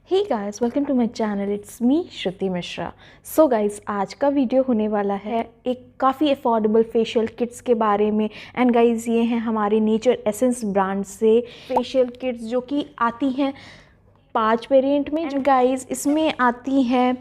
Hey guys, welcome to my channel. It's me Shruti Mishra. So guys, आज का video होने वाला है एक काफ़ी अफोर्डेबल फेशियल किट्स के बारे में। एंड गाइस, ये हैं हमारे नेचर एसेंस ब्रांड से फेशियल किट्स जो कि आती हैं 5 वेरिएंट में। एंड गाइस, इसमें आती हैं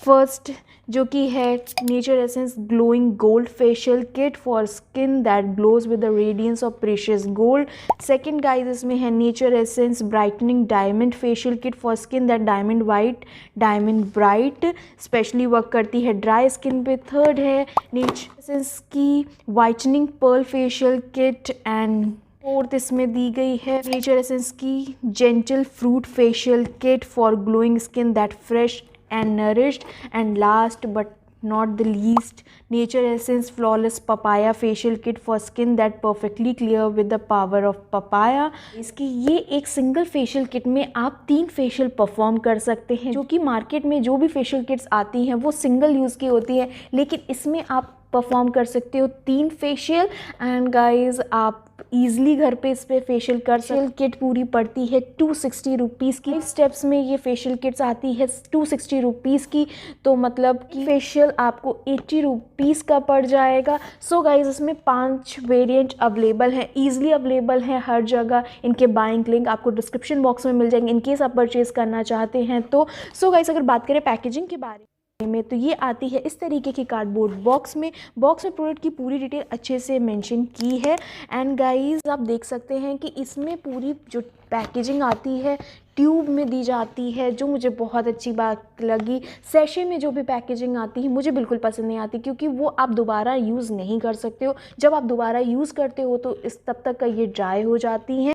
फर्स्ट जो कि है Nature Essence glowing gold facial kit for skin that glows with the radiance of precious gold. Second guys, इसमें है Nature Essence brightening diamond facial kit for skin that diamond white diamond bright, specially work करती है dry skin पे। Third है Nature Essence की whitening pearl facial kit. And fourth इसमें दी गई है नेचर एसेंस की gentle fruit facial kit for glowing skin that fresh and nourished. And last but not the least, nature essence flawless papaya facial kit for skin that perfectly clear with the power of papaya। इसकी ये एक single facial kit में आप 3 facial perform कर सकते हैं, जो कि मार्केट में जो भी फेशियल किट्स आती हैं वो सिंगल यूज़ की होती है, लेकिन इसमें आप परफॉर्म कर सकते हो 3 फेशियल। एंड गाइज, आप ईजिली घर पे इस पे फेशियल कर सकते। किट पूरी पड़ती है 260 रुपीज़ की। 5 स्टेप्स में ये फेशियल किट्स आती है 260 रुपीज़ की, तो मतलब कि फेशियल आपको 80 रुपीज़ का पड़ जाएगा। सो गाइज, इसमें 5 वेरिएंट अवेलेबल हैं, ईजिली अवेलेबल हैं हर जगह। इनके बाइंग लिंक आपको डिस्क्रिप्शन बॉक्स में मिल जाएंगे इनकेस आप परचेज़ करना चाहते हैं तो। सो गाइज, अगर बात करें पैकेजिंग के बारे में तो ये आती है इस तरीके की कार्डबोर्ड बॉक्स में प्रोडक्ट की पूरी डिटेल अच्छे से मेंशन की है। एंड गाइस, आप देख सकते हैं कि इसमें पूरी जो पैकेजिंग आती है ट्यूब में दी जाती है, जो मुझे बहुत अच्छी बात लगी। सैशे में जो भी पैकेजिंग आती है मुझे बिल्कुल पसंद नहीं आती, क्योंकि वो आप दोबारा यूज़ नहीं कर सकते हो। जब आप दोबारा यूज़ करते हो तो इस तब तक का ये ड्राई हो जाती हैं।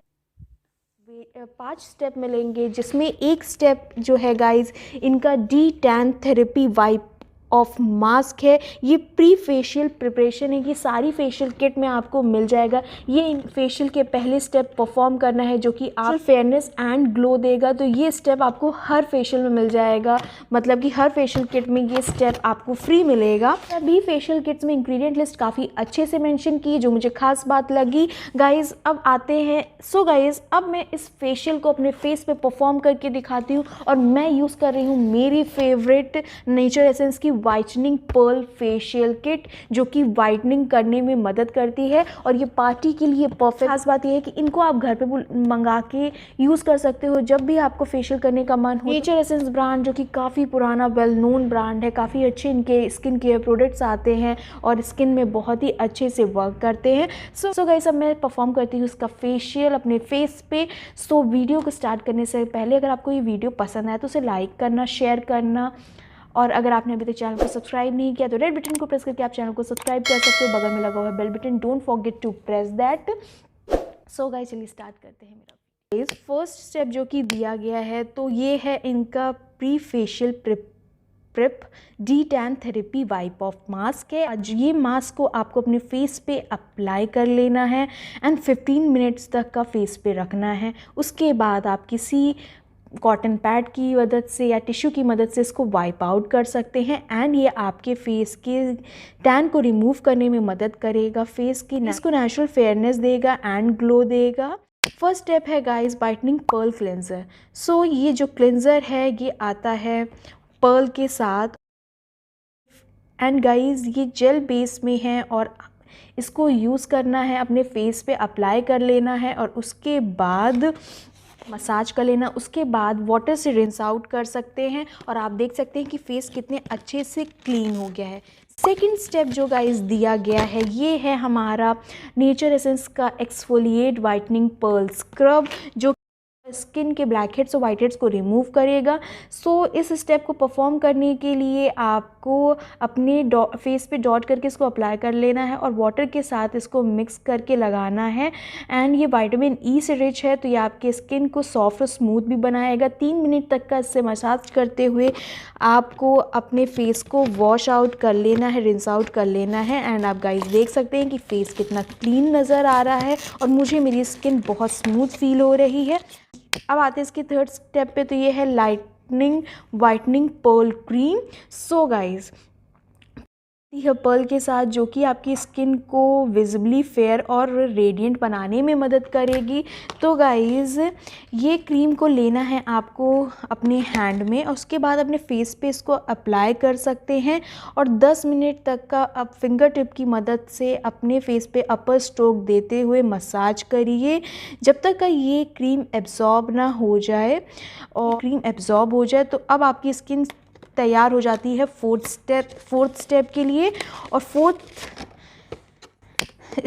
5 स्टेप मिलेंगे, जिसमें एक स्टेप जो है गाइज, इनका D tan therapy wipe off mask है। ये प्री फेशियल प्रिपरेशन है, ये सारी फेशियल किट में आपको मिल जाएगा। ये फेशियल के पहले स्टेप परफॉर्म करना है, जो कि आप फेयरनेस एंड ग्लो देगा। तो ये स्टेप आपको हर फेशियल में मिल जाएगा, मतलब कि हर फेशियल किट में ये स्टेप आपको फ्री मिलेगा। सभी फेशियल किट्स में इंग्रेडिएंट लिस्ट काफ़ी अच्छे से मेंशन की, जो मुझे खास बात लगी। गाइज, अब आते हैं। सो गाइज, अब मैं इस फेशियल को अपने फेस पे परफॉर्म करके दिखाती हूँ, और मैं यूज़ कर रही हूँ मेरी फेवरेट नेचर एसेंस की वाइटनिंग पर्ल फेशियल किट, जो कि वाइटनिंग करने में मदद करती है, और ये पार्टी के लिए परफेक्ट। खास बात यह है कि इनको आप घर पे मंगा के यूज़ कर सकते हो जब भी आपको फेशियल करने का मन हो। नेचर एसेंस ब्रांड जो कि काफ़ी पुराना वेल नोन ब्रांड है, काफ़ी अच्छे इनके स्किन केयर प्रोडक्ट्स आते हैं और स्किन में बहुत ही अच्छे से वर्क करते हैं। सो गाइस, अब मैं परफॉर्म करती हूँ इसका फेशियल अपने फेस पे। सो वीडियो को स्टार्ट करने से पहले, अगर आपको ये वीडियो पसंद आए तो उसे लाइक करना, शेयर करना, और अगर आपने अभी तक चैनल को सब्सक्राइब नहीं किया तो रेड बटन को प्रेस करके आप चैनल को सब्सक्राइब कर सकते हो। बगल में लगा हुआ है bell button, don't forget to press that. So guys, चलिए स्टार्ट करते हैं मेरा। फर्स्ट स्टेप जो कि दिया गया है, तो ये है इनका pre facial prep D tan therapy wipe off mask है। आज ये मास्क को आपको अपने फेस पे अप्लाई कर लेना है एंड 15 मिनट्स तक का फेस पे रखना है। उसके बाद आप किसी कॉटन पैड की मदद से या टिश्यू की मदद से इसको वाइप आउट कर सकते हैं। एंड ये आपके फेस के टैन को रिमूव करने में मदद करेगा, फेस की इसको नेचुरल फेयरनेस देगा एंड ग्लो देगा। फर्स्ट स्टेप है गाइस वाइटनिंग पर्ल क्लेंजर। सो ये जो क्लेंजर है ये आता है पर्ल के साथ। एंड गाइस, ये जेल बेस में है और इसको यूज़ करना है, अपने फेस पे अप्लाई कर लेना है और उसके बाद मसाज कर लेना। उसके बाद वाटर से रिंस आउट कर सकते हैं, और आप देख सकते हैं कि फेस कितने अच्छे से क्लीन हो गया है। सेकंड स्टेप जो गाइस दिया गया है, ये है हमारा नेचर एसेंस का एक्सफोलिएट वाइटनिंग पर्ल स्क्रब, जो स्किन के ब्लैक हेड्स और वाइट हेड्स को रिमूव करेगा। सो इस स्टेप को परफॉर्म करने के लिए आपको अपने फेस पे डॉट करके इसको अप्लाई कर लेना है और वाटर के साथ इसको मिक्स करके लगाना है। एंड ये विटामिन ई से रिच है, तो ये आपके स्किन को सॉफ्ट और स्मूथ भी बनाएगा। 3 मिनट तक का इससे मसाज करते हुए आपको अपने फेस को वॉश आउट कर लेना है, रिंस आउट कर लेना है। एंड आप गाइस देख सकते हैं कि फेस कितना क्लीन नज़र आ रहा है, और मुझे मेरी स्किन बहुत स्मूथ फील हो रही है। अब आते हैं इसके थर्ड स्टेप पे, तो ये है lightening whitening pearl cream. So guys, यह पर्ल के साथ, जो कि आपकी स्किन को विजिबली फेयर और रेडिएंट बनाने में मदद करेगी। तो गाइज़ ये क्रीम को लेना है आपको अपने हैंड में और उसके बाद अपने फेस पे इसको अप्लाई कर सकते हैं और 10 मिनट तक का आप फिंगर टिप की मदद से अपने फेस पे अपर स्ट्रोक देते हुए मसाज करिए जब तक का ये क्रीम एब्जॉर्ब ना हो जाए। और क्रीम एब्जॉर्ब हो जाए तो अब आपकी स्किन तैयार हो जाती है फोर्थ स्टेप के लिए। और फोर्थ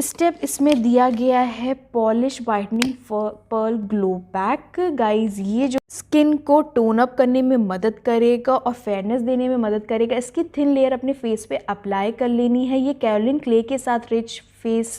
स्टेप इसमें दिया गया है polish whitening pearl glow pack. Guys ये जो स्किन को टोन अप करने में मदद करेगा और फेयरनेस देने में मदद करेगा। इसकी थिन लेयर अपने फेस पे अप्लाई कर लेनी है। ये कैरोलिन क्ले के साथ रिच फेस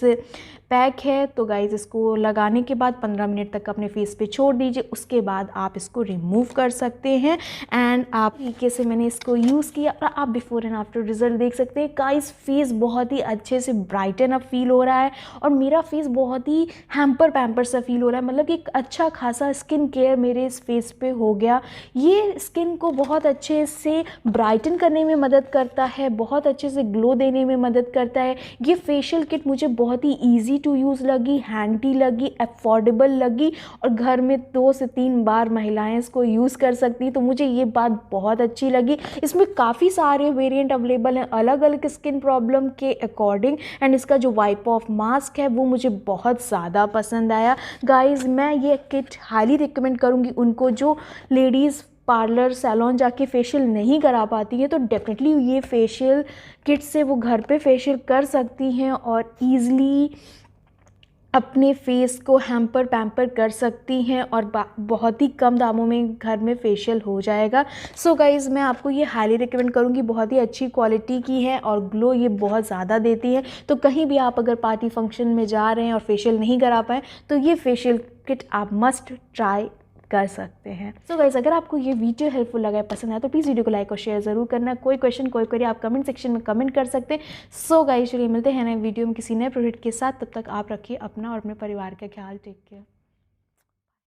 पैक है। तो गाइज़ इसको लगाने के बाद 15 मिनट तक अपने फेस पे छोड़ दीजिए, उसके बाद आप इसको रिमूव कर सकते हैं। एंड आप तरीके से मैंने इसको यूज़ किया और आप बिफोर एंड आफ्टर रिजल्ट देख सकते हैं। गाइज़ फेस बहुत ही अच्छे से ब्राइटन अप फील हो रहा है और मेरा फेस बहुत ही पैम्पर सा फील हो रहा है। मतलब कि एक अच्छा खासा स्किन केयर मेरे इस फेस पे हो गया। ये स्किन को बहुत अच्छे से ब्राइटन करने में मदद करता है, बहुत अच्छे से ग्लो देने में मदद करता है। ये फेशियल किट मुझे बहुत ही ईजी टू यूज़ लगी, हैंडी लगी, अफोर्डेबल लगी और घर में 2 से 3 बार महिलाएं इसको यूज़ कर सकती। तो मुझे ये बात बहुत अच्छी लगी। इसमें काफ़ी सारे वेरिएंट अवेलेबल हैं अलग अलग स्किन प्रॉब्लम के अकॉर्डिंग। एंड इसका जो वाइप ऑफ मास्क है वो मुझे बहुत ज़्यादा पसंद आया। गाइज़ मैं ये किट हाईली रिकमेंड करूँगी उनको जो लेडीज़ पार्लर सैलून जाके फेशियल नहीं करा पाती हैं। तो डेफिनेटली ये फेशियल किट से वो घर पे फेशियल कर सकती हैं और ईज़िली अपने फेस को पैम्पर कर सकती हैं और बहुत ही कम दामों में घर में फेशियल हो जाएगा। सो गाइज़ मैं आपको ये हाईली रिकमेंड करूँगी। बहुत ही अच्छी क्वालिटी की है और ग्लो ये बहुत ज़्यादा देती है। तो कहीं भी आप अगर पार्टी फंक्शन में जा रहे हैं और फेशियल नहीं करा पाएँ तो ये फेशियल किट आप मस्ट ट्राई कर सकते हैं। सो गाइस अगर आपको ये वीडियो हेल्पफुल लगा है, पसंद आया तो प्लीज़ वीडियो को लाइक और शेयर ज़रूर करना। कोई क्वेश्चन कोई क्वेरी आप कमेंट सेक्शन में कमेंट कर सकते हैं। सो गाइस चलिए मिलते हैं नए वीडियो में किसी नए प्रोडक्ट के साथ। तब तक आप रखिए अपना और अपने परिवार का ख्याल। Take care.